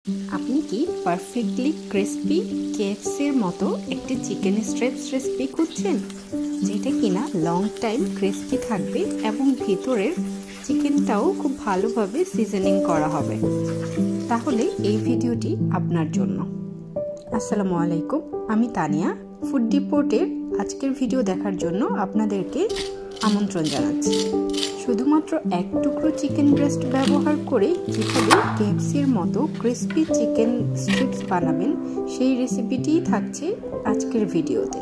আপনি কি perfectly crispy কেএফসির মতো একটি চিকেন স্ট্রিপস রেসিপি খুঁজছেন, যেটা কিনা লং টাইম ক্রিস্পি থাকবে এবং ভিতরের চিকেনটাও খুব ভালোভাবে সিজনিং করা হবে? তাহলে এই ভিডিওটি আপনার জন্য। আসসালামু আলাইকুম, আমি তানিয়া। ফুড ডিপোর্টের আজকের ভিডিও দেখার জন্য আপনাদেরকে আমন্ত্রণ জানাচ্ছি। শুধুমাত্র এক টুকরো চিকেন ব্রেস্ট ব্যবহার করে যেভাবে কেএফসির মতো ক্রিস্পি চিকেন স্ট্রিপস বানাবেন, সেই রেসিপিটিই থাকছে আজকের ভিডিওতে।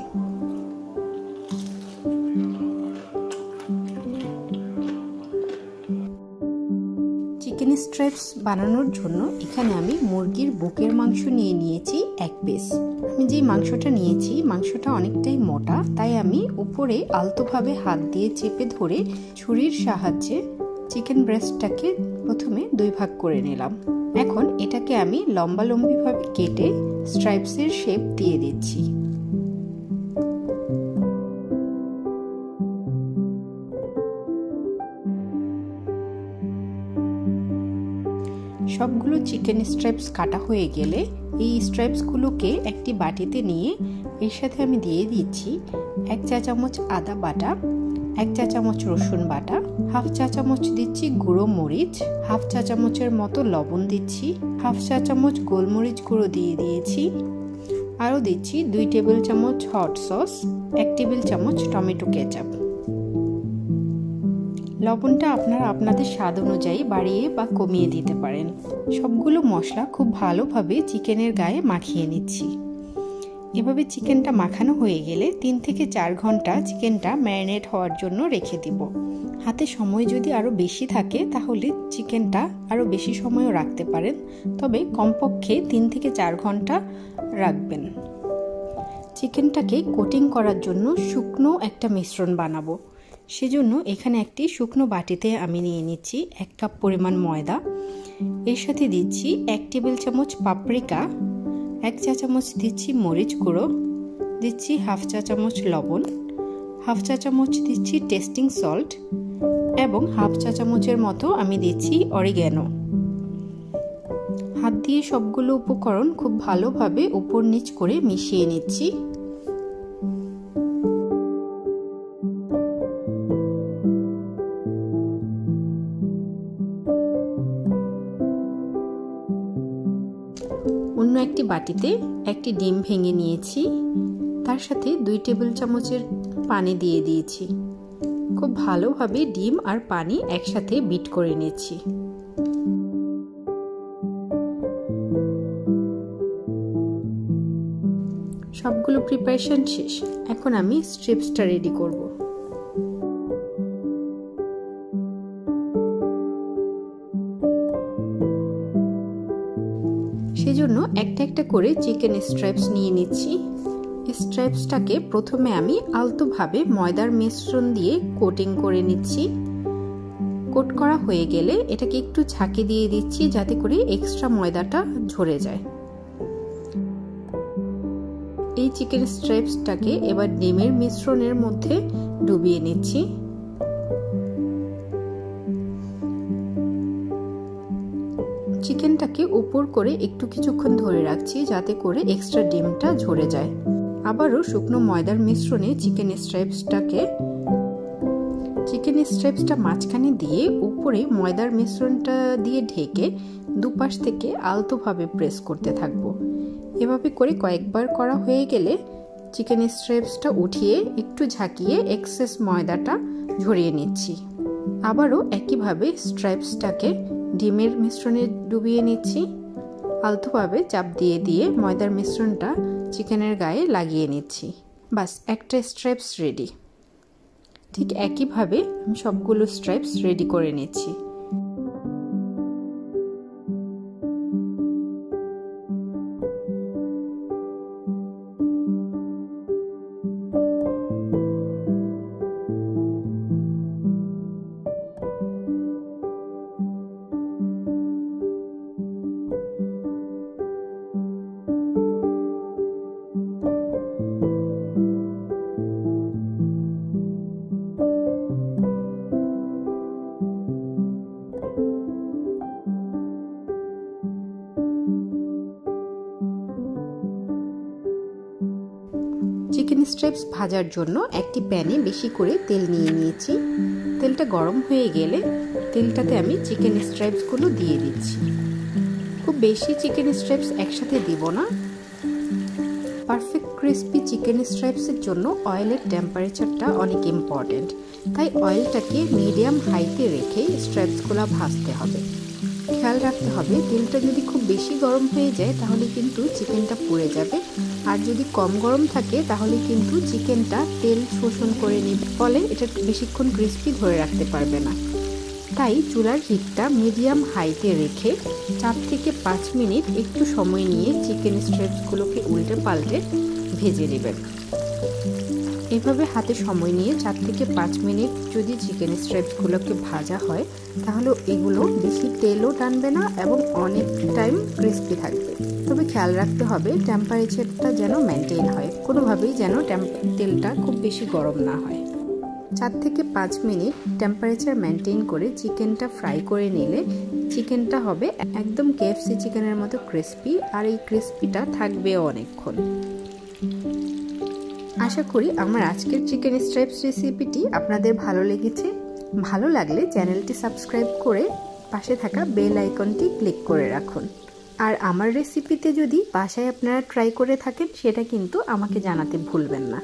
চিকেন স্ট্রিপস বানানোর জন্য এখানে আমি মুরগির বুকের মাংস নিয়ে নিয়েছি এক পিস। আমি যে মাংসটা নিয়েছি, মাংসটা অনেকটাই মোটা, তাই আমি উপরে আলতোভাবে হাত দিয়ে চেপে ধরে ছুরির সাহায্যে চিকেন ব্রেস্টটাকে প্রথমে দুই ভাগ করে নিলাম। এখন এটাকে আমি লম্বালম্বিভাবে কেটে স্ট্রাইপসের শেপ দিয়ে দিচ্ছি। সবগুলো চিকেন স্ট্রাইপস কাটা হয়ে গেলে এই স্ট্রাইপসগুলোকে একটি বাটিতে নিয়ে এর সাথে আমি দিয়ে দিচ্ছি 1 চা চামচ আদা বাটা, 1 চা চামচ রসুন বাটা, হাফ চা চামচ দিচ্ছি গুঁড়ো মরিচ, হাফ চা চামচের মতো লবণ দিচ্ছি, হাফ চা চামচ গোলমরিচ গুঁড়ো দিয়ে দিয়েছি, আরও দিচ্ছি 2 টেবিল চামচ হট সস, 1 টেবিল চামচ টমেটো কেচাপ। লবণটা আপনারা আপনাদের স্বাদ অনুযায়ী বাড়িয়ে বা কমিয়ে দিতে পারেন। সবগুলো মশলা খুব ভালোভাবে চিকেনের গায়ে মাখিয়ে নিচ্ছি। এভাবে চিকেনটা মাখানো হয়ে গেলে 3 থেকে 4 ঘন্টা চিকেনটা ম্যারিনেট হওয়ার জন্য রেখে দিব। হাতে সময় যদি আরও বেশি থাকে তাহলে চিকেনটা আরও বেশি সময়ও রাখতে পারেন, তবে কমপক্ষে 3 থেকে 4 ঘন্টা রাখবেন। চিকেনটাকে কোটিং করার জন্য শুকনো একটা মিশ্রণ বানাবো। সেজন্য এখানে একটি শুকনো বাটিতে আমি নিয়ে নিচ্ছি 1 কাপ পরিমাণ ময়দা। এর সাথে দিচ্ছি 1 টেবিল চামচ পাপরিকা, 1 চা চামচ দিচ্ছি মরিচ গুঁড়ো, দিচ্ছি হাফ চা চামচ লবণ, হাফ চা চামচ দিচ্ছি টেস্টিং সল্ট এবং হাফ চা চামচের মতো আমি দিচ্ছি অরিগ্যানো। হাত দিয়ে সবগুলো উপকরণ খুব ভালোভাবে উপর নিচ করে মিশিয়ে নিচ্ছি। অন্য একটি বাটিতে একটি ডিম ভেঙে নিয়েছি, তার সাথে 2 টেবিল চামচের পানি দিয়ে দিয়েছি। খুব ভালোভাবে ডিম আর পানি একসাথে বিট করে নিচ্ছি। সবগুলো প্রিপারেশন শেষ। এখন আমি স্ট্রিপসটা রেডি করব। সেজন্য একটা একটা করে চিকেন স্ট্রাইপস নিয়ে নিচ্ছি। স্ট্রাইপসটাকে প্রথমে আমি আলতোভাবে ময়দার মিশ্রণ দিয়ে কোটিং করে নিচ্ছি। কোট করা হয়ে গেলে এটাকে একটু ঝাঁকি দিয়ে দিচ্ছি যাতে করে এক্সট্রা ময়দাটা ঝরে যায়। এই চিকেন স্ট্রাইপসটাকে এবার ডিমের মিশ্রণের মধ্যে ডুবিয়ে নিচ্ছি। চিকেনটাকে উপর করে একটু কিছুক্ষণ ধরে রাখছি যাতে করে এক্সট্রা ডিমটা ঝরে যায়। আবারও শুকনো ময়দার মিশ্রণে চিকেন স্ট্রাইপসটা মাঝখানে দিয়ে উপরে ময়দার মিশ্রণটা দিয়ে ঢেকে দুপাশ থেকে আলতোভাবে প্রেস করতে থাকবো। এভাবে করে কয়েকবার করা হয়ে গেলে চিকেন স্ট্রাইপসটা উঠিয়ে একটু ঝাঁকিয়ে এক্সেস ময়দাটা ঝরিয়ে নিচ্ছি। আবারও একইভাবে স্ট্রাইপসটাকে ডিমের মিশ্রণে ডুবিয়ে নিচ্ছি। আলতোভাবে চাপ দিয়ে দিয়ে ময়দার মিশ্রণটা চিকেনের গায়ে লাগিয়ে নিচ্ছি। বাস, একটা স্ট্রাইপস রেডি। ঠিক একইভাবে আমি সবগুলো স্ট্রাইপস রেডি করে নিচ্ছি। চিকেন স্ট্রাইপস ভাজার জন্য একটি প্যানে বেশি করে তেল নিয়ে নিয়েছি। তেলটা গরম হয়ে গেলে তেলটাতে আমি চিকেন স্ট্রাইপসগুলো দিয়ে দিচ্ছি। খুব বেশি চিকেন স্ট্রাইপস একসাথে দিব না। পারফেক্ট ক্রিস্পি চিকেন স্ট্রাইপসের জন্য অয়েলের টেম্পারেচারটা অনেক ইম্পর্টেন্ট, তাই অয়েলটাকে মিডিয়াম হাইতে রেখে স্ট্রাইপসগুলো ভাজতে হবে। খেয়াল রাখতে হবে তেলটা যদি খুব বেশি গরম হয়ে যায় তাহলে কিন্তু চিকেনটা পুড়ে যাবে, আর যদি কম গরম থাকে তাহলে কিন্তু চিকেনটা তেল শোষণ করে নেবে, ফলে এটা বেশিক্ষণ ক্রিস্পি ধরে রাখতে পারবে না। তাই চুলার হিটটা মিডিয়াম হাইতে রেখে 4 থেকে 5 মিনিট একটু সময় নিয়ে চিকেন স্ট্রাইপসগুলোকে উল্টে পাল্টে ভেজে নেবেন। এভাবে হাতে সময় নিয়ে 4 থেকে 5 মিনিট যদি চিকেন স্ট্রাইপসগুলোকে ভাজা হয় তাহলে এগুলো বেশি তেলও টানবে না এবং অনেক টাইম ক্রিস্পি থাকবে। তবে খেয়াল রাখতে হবে টেম্পারেচারটা যেন মেনটেন হয়, কোনোভাবেই যেন তেলটা খুব বেশি গরম না হয়। 4 থেকে 5 মিনিট টেম্পারেচার মেনটেন করে চিকেনটা ফ্রাই করে নিলে চিকেনটা হবে একদম KFC চিকেনের মতো ক্রিস্পি, আর এই ক্রিস্পিটা থাকবেও অনেকক্ষণ। আশা করি আমার আজকের চিকেন স্ট্রাইপস রেসিপিটি আপনাদের ভালো লেগেছে। ভালো লাগলে চ্যানেলটি সাবস্ক্রাইব করে পাশে থাকা বেল আইকনটি ক্লিক করে রাখুন। আর আমার রেসিপিতে যদি বাসায় আপনারা ট্রাই করে থাকেন সেটা কিন্তু আমাকে জানাতে ভুলবেন না।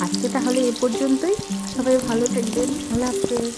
আজকে তাহলে এ পর্যন্তই। সবাই ভালো থাকবেন। আল্লাহ হাফেজ।